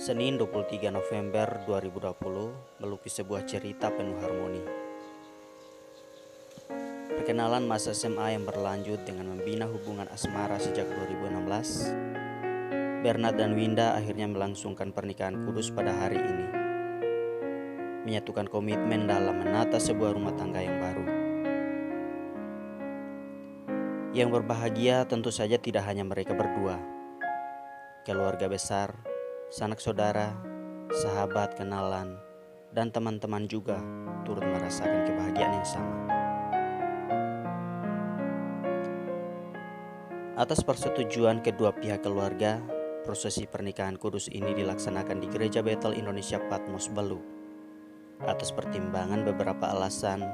Senin 23 November 2020 melukis sebuah cerita penuh harmoni. Perkenalan masa SMA yang berlanjut dengan membina hubungan asmara sejak 2016, Bernard dan Winda akhirnya melangsungkan pernikahan kudus pada hari ini, menyatukan komitmen dalam menata sebuah rumah tangga yang baru. Yang berbahagia tentu saja tidak hanya mereka berdua, keluarga besar, sanak saudara, sahabat, kenalan, dan teman-teman juga turut merasakan kebahagiaan yang sama. Atas persetujuan kedua pihak keluarga, prosesi pernikahan kudus ini dilaksanakan di Gereja Bethel Indonesia Patmos Belu atas pertimbangan beberapa alasan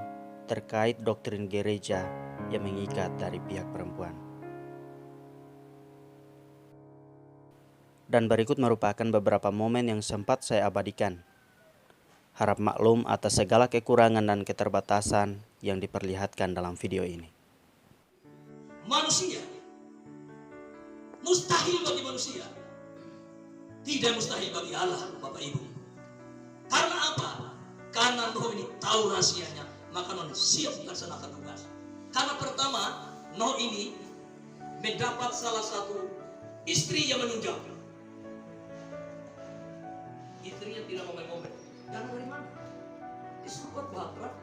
terkait doktrin gereja yang mengikat dari pihak perempuan. Dan berikut merupakan beberapa momen yang sempat saya abadikan. Harap maklum atas segala kekurangan dan keterbatasan yang diperlihatkan dalam video ini. Manusia, mustahil bagi manusia, tidak mustahil bagi Allah, Bapak Ibu. Karena apa? Karena Nuh ini tahu rahasianya, maka Nuh siap melaksanakan tugas. Karena pertama, Nuh ini mendapat salah satu istri yang menunjang. Istrinya tidak ngomel-ngomel. Dana dari mana? Disuruh buat bahtera.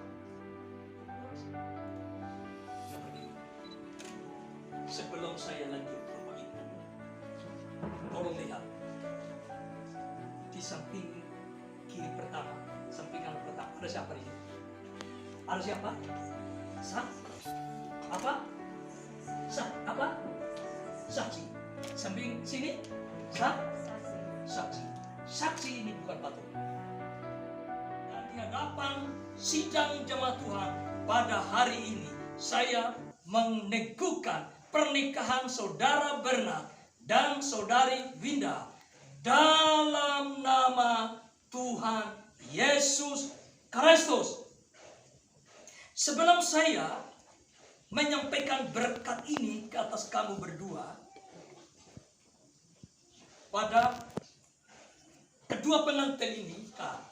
Sebelum saya lanjut, Bapak Ibu, tolong lihat di samping kiri pertama, samping kanan pertama, ada siapa di sini? Ada siapa? Apa? Saksi. Samping sini? Saksi. Saksi ini bukan patung. Dan di hadapan sidang jemaat Tuhan pada hari ini, saya meneguhkan pernikahan saudara Bernard dan saudari Winda dalam nama Tuhan Yesus Kristus. Sebelum saya menyampaikan berkat ini ke atas kamu berdua, pada kedua pengantin ini,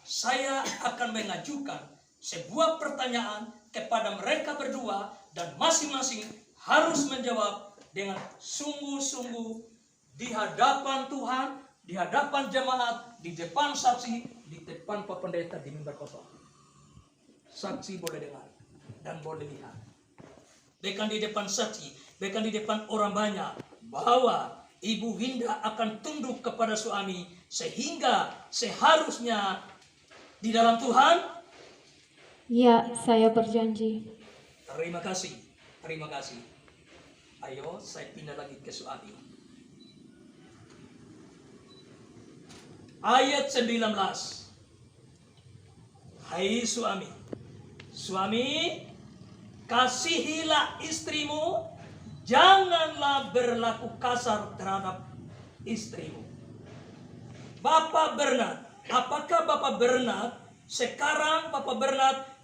saya akan mengajukan sebuah pertanyaan kepada mereka berdua dan masing-masing harus menjawab dengan sungguh-sungguh di hadapan Tuhan, di hadapan jemaat, di depan saksi, di depan Pak Pendeta di mimbar kosong. Saksi boleh dengar dan boleh lihat. Bahkan di depan saksi, bahkan di depan orang banyak, bahwa Ibu Winda akan tunduk kepada suami sehingga seharusnya di dalam Tuhan. Ya, saya berjanji. Terima kasih. Ayo, saya pindah lagi ke suami. Ayat 19. Hai suami, kasihilah istrimu, janganlah berlaku kasar terhadap istrimu. Bapak Bernard, apakah Bapak Bernard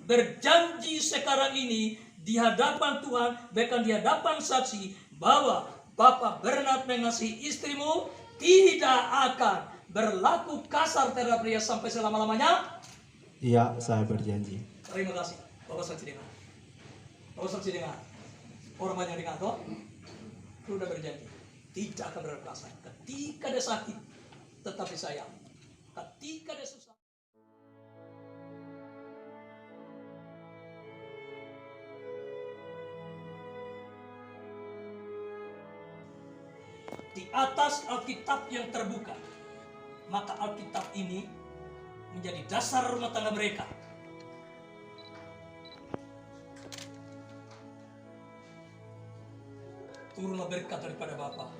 berjanji sekarang ini di hadapan Tuhan, bahkan di hadapan saksi, bahwa Bapak Bernard mengasihi istrimu, tidak akan berlaku kasar terhadap dia sampai selama-lamanya? Iya, saya berjanji. Terima kasih. Bapak saksi dengar. Orang banyak dengar toh? Sudah berjanji tidak akan berlaku kasar. Ketika dia sakit, tetapi sayang. Ketika dia susah. Di atas Alkitab yang terbuka, maka Alkitab ini menjadi dasar rumah tangga mereka. Turunlah berkat daripada Bapa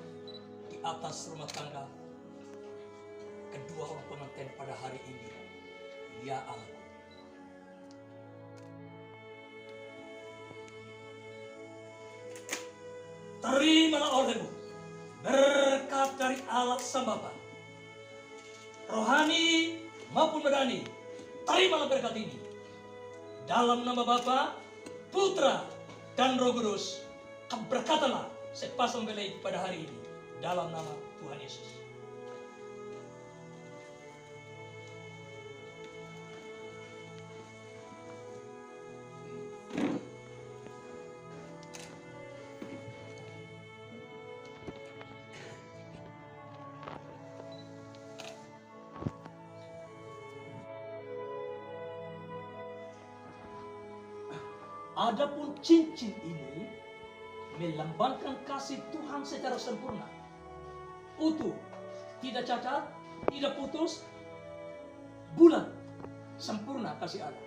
di atas rumah tangga kedua orang pengantin pada hari ini. Ya Allah. Terimalah olehmu berkat dari Allah Sang Bapa, rohani maupun badani. Terimalah berkat ini dalam nama Bapa, Putra, dan Roh Kudus. Berkatalah sepasang belai pada hari ini dalam nama Tuhan Yesus. Adapun cincin ini melambangkan kasih Tuhan secara sempurna, utuh, tidak cacat, tidak putus, bulat, sempurna kasih Allah.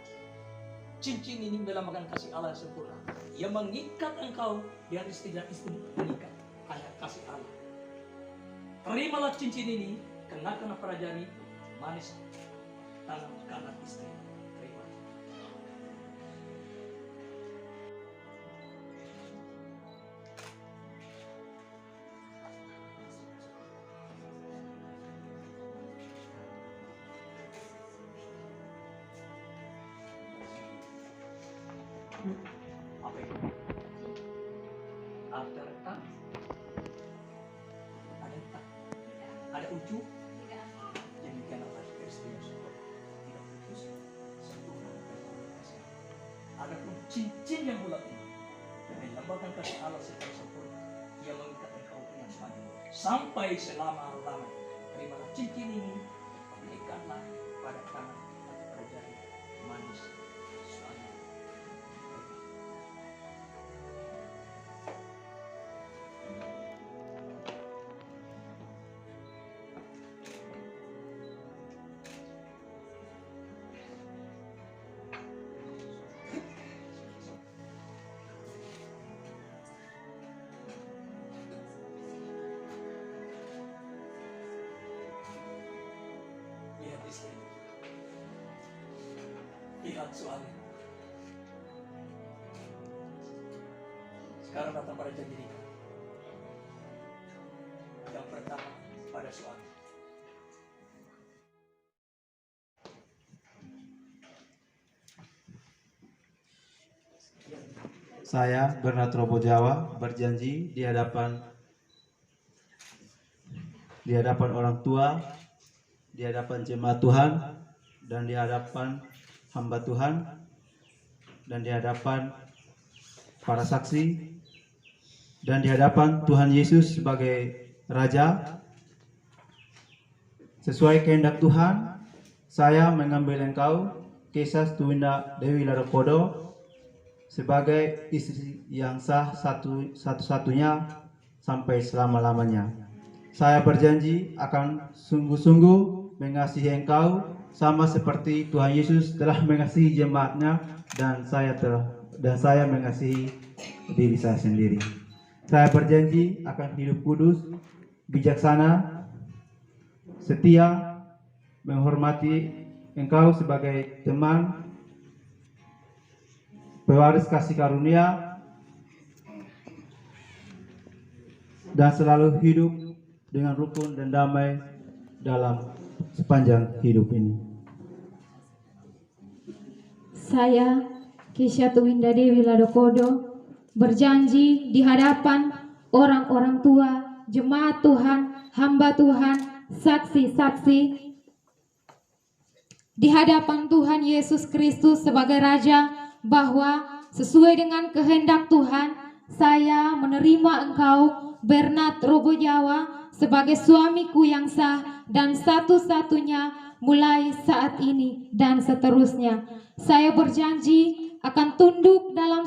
Cincin ini melambangkan kasih Allah yang sempurna, yang mengikat engkau dengan istri dan istri mengikat hanya kasih Allah. Terimalah cincin ini, kenakan perajani manis tangan kanan istri. Terima. Apa itu? Ada retak? Ada retak? Ada ujung? Demikianlah Kristus tidak putus, sempurna. Adapun cincin yang bulat ini melambangkan kasih Allah secara sempurna, Ia mengikat engkau dengan sepanjang sampai selama-lamanya. Terimalah cincin ini, berikanlah pada tangan atau pada jari manis suami. Lihat istri, lihat suami. Sekarang datang pada janji nikah. Yang pertama pada suami. Saya, Bernard Robo Jawa, berjanji di hadapan orang tua, di hadapan jemaat Tuhan, dan di hadapan hamba Tuhan, dan di hadapan para saksi, dan di hadapan Tuhan Yesus sebagai Raja, sesuai kehendak Tuhan, saya mengambil engkau, Kesas Tuwinda Dewi Ladokodo, sebagai istri yang sah satu-satunya sampai selama-lamanya. Saya berjanji akan sungguh-sungguh mengasihi engkau sama seperti Tuhan Yesus telah mengasihi jemaatnya, dan saya mengasihi diri saya sendiri. Saya berjanji akan hidup kudus, bijaksana, setia, menghormati engkau sebagai teman, pewaris kasih karunia, dan selalu hidup dengan rukun dan damai dalam sepanjang hidup ini. Saya, Kesha Tuwinda Dewi Ladokodo, berjanji di hadapan orang-orang tua, jemaat Tuhan, hamba Tuhan, saksi-saksi, di hadapan Tuhan Yesus Kristus sebagai Raja, bahwa sesuai dengan kehendak Tuhan, saya menerima engkau, Bernard Robo Jawa, sebagai suamiku yang sah dan satu-satunya mulai saat ini dan seterusnya. Saya berjanji akan tunduk dalam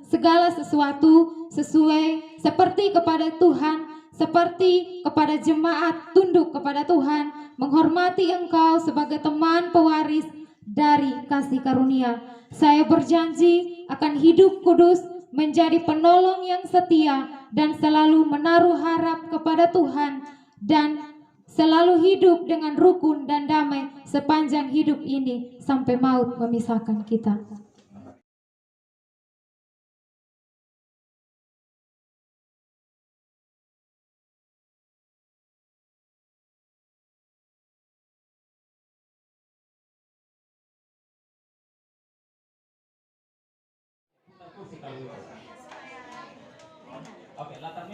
segala sesuatu sesuai seperti kepada Tuhan, seperti kepada jemaat, tunduk kepada Tuhan, menghormati engkau sebagai teman pewaris dari kasih karunia. Saya berjanji akan hidup kudus, menjadi penolong yang setia, dan selalu menaruh harap kepada Tuhan, dan selalu hidup dengan rukun dan damai sepanjang hidup ini sampai maut memisahkan kita.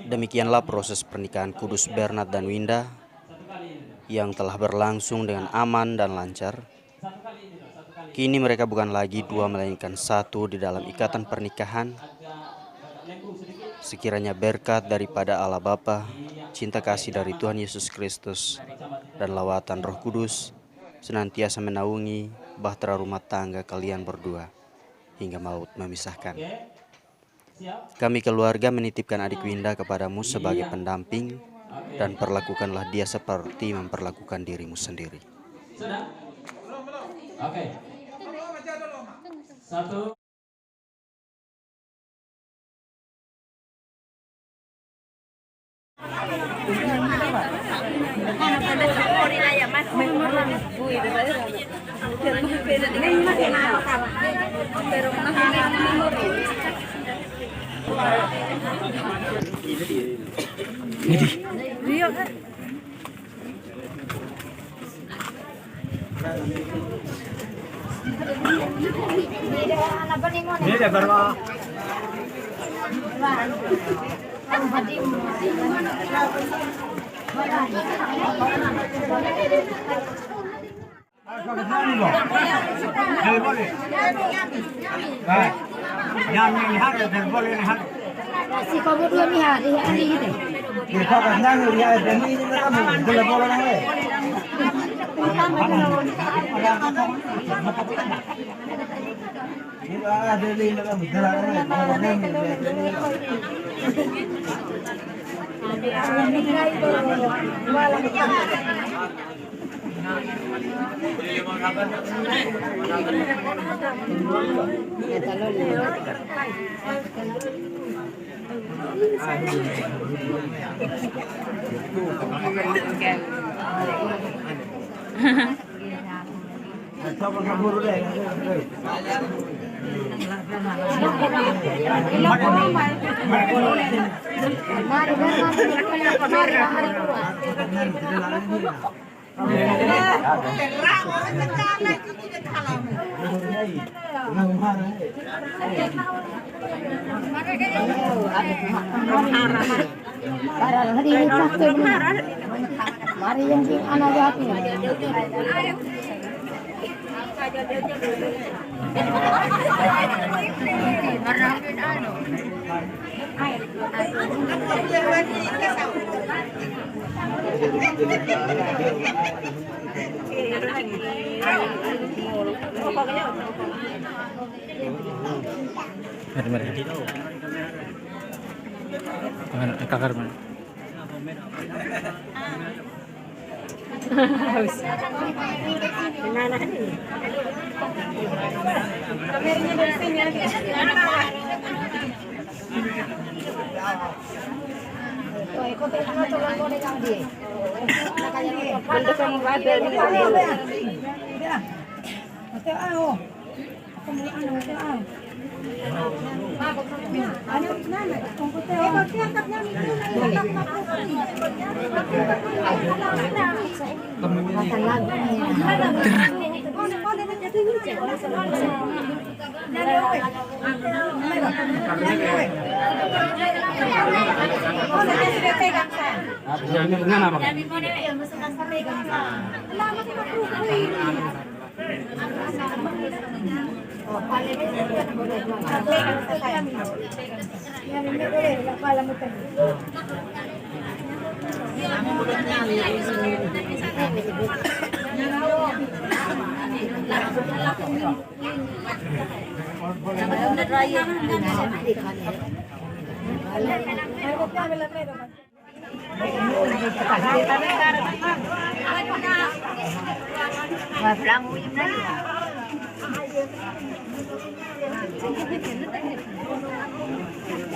Demikianlah proses pernikahan kudus Bernard dan Winda yang telah berlangsung dengan aman dan lancar. Kini mereka bukan lagi dua melainkan satu di dalam ikatan pernikahan. Sekiranya berkat daripada Allah Bapa, cinta kasih dari Tuhan Yesus Kristus, dan lawatan Roh Kudus senantiasa menaungi bahtera rumah tangga kalian berdua. hingga maut memisahkan. Oke. Siap. Kami keluarga menitipkan adik Winda kepadamu sebagai pendamping dan perlakukanlah dia seperti memperlakukan dirimu sendiri. Sudah? Oke. Satu. Ini ada berapa? Si kau berdua ni hari ini. Kita kan nang lihat demi ini kamu boleh boleh nang. Ini ada di dalam Mari yang anak hati. Mari. Kakak mana?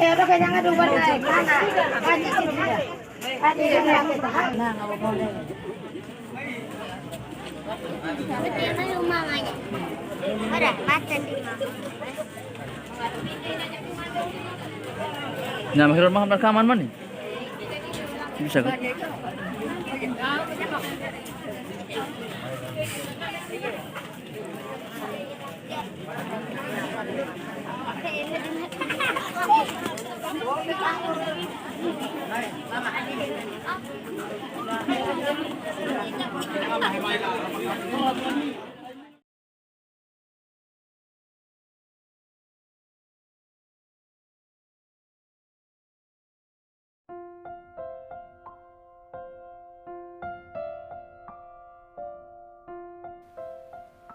Ada kayaknya ngadu badai. Ada yang kita nah nggak boleh. Nah, maksudnya mah rekaman mana? Bisa kan?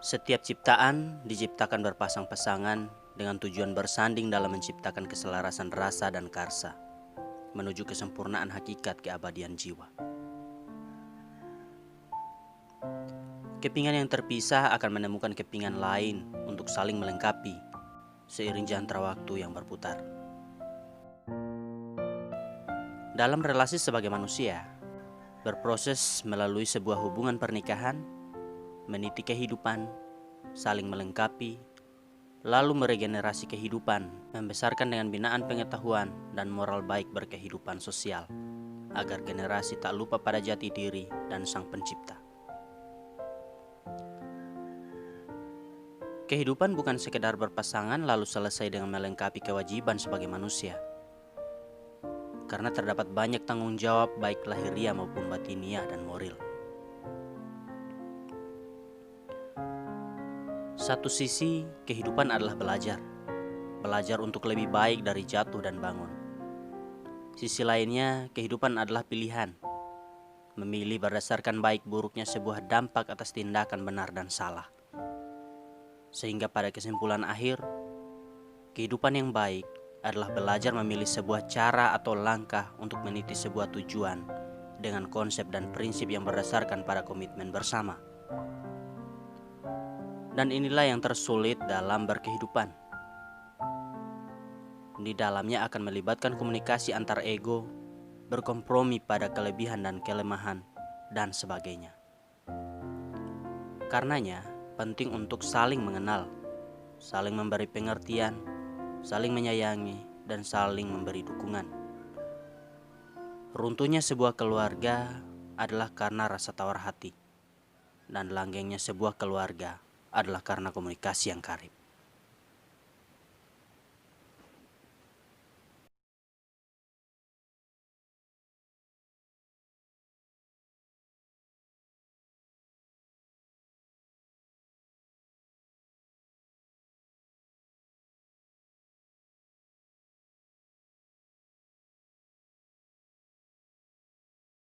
Setiap ciptaan diciptakan berpasang-pasangan dengan tujuan bersanding dalam menciptakan keselarasan rasa dan karsa menuju kesempurnaan hakikat keabadian jiwa. Kepingan yang terpisah akan menemukan kepingan lain untuk saling melengkapi seiring jantara waktu yang berputar. Dalam relasi sebagai manusia, berproses melalui sebuah hubungan pernikahan, meniti kehidupan, saling melengkapi, lalu meregenerasi kehidupan, membesarkan dengan binaan pengetahuan dan moral baik berkehidupan sosial, agar generasi tak lupa pada jati diri dan Sang Pencipta. Kehidupan bukan sekedar berpasangan lalu selesai dengan melengkapi kewajiban sebagai manusia. Karena terdapat banyak tanggung jawab baik lahiriah maupun batiniah dan moral. Satu sisi, kehidupan adalah belajar. Belajar untuk lebih baik dari jatuh dan bangun. Sisi lainnya, kehidupan adalah pilihan. Memilih berdasarkan baik buruknya sebuah dampak atas tindakan benar dan salah. Sehingga pada kesimpulan akhir, kehidupan yang baik adalah belajar memilih sebuah cara atau langkah untuk meniti sebuah tujuan dengan konsep dan prinsip yang berdasarkan pada komitmen bersama. Dan inilah yang tersulit dalam berkehidupan. Di dalamnya akan melibatkan komunikasi antar ego, berkompromi pada kelebihan dan kelemahan, dan sebagainya. Karenanya, penting untuk saling mengenal, saling memberi pengertian, saling menyayangi, dan saling memberi dukungan. Runtuhnya sebuah keluarga adalah karena rasa tawar hati, dan langgengnya sebuah keluarga adalah karena komunikasi yang karib.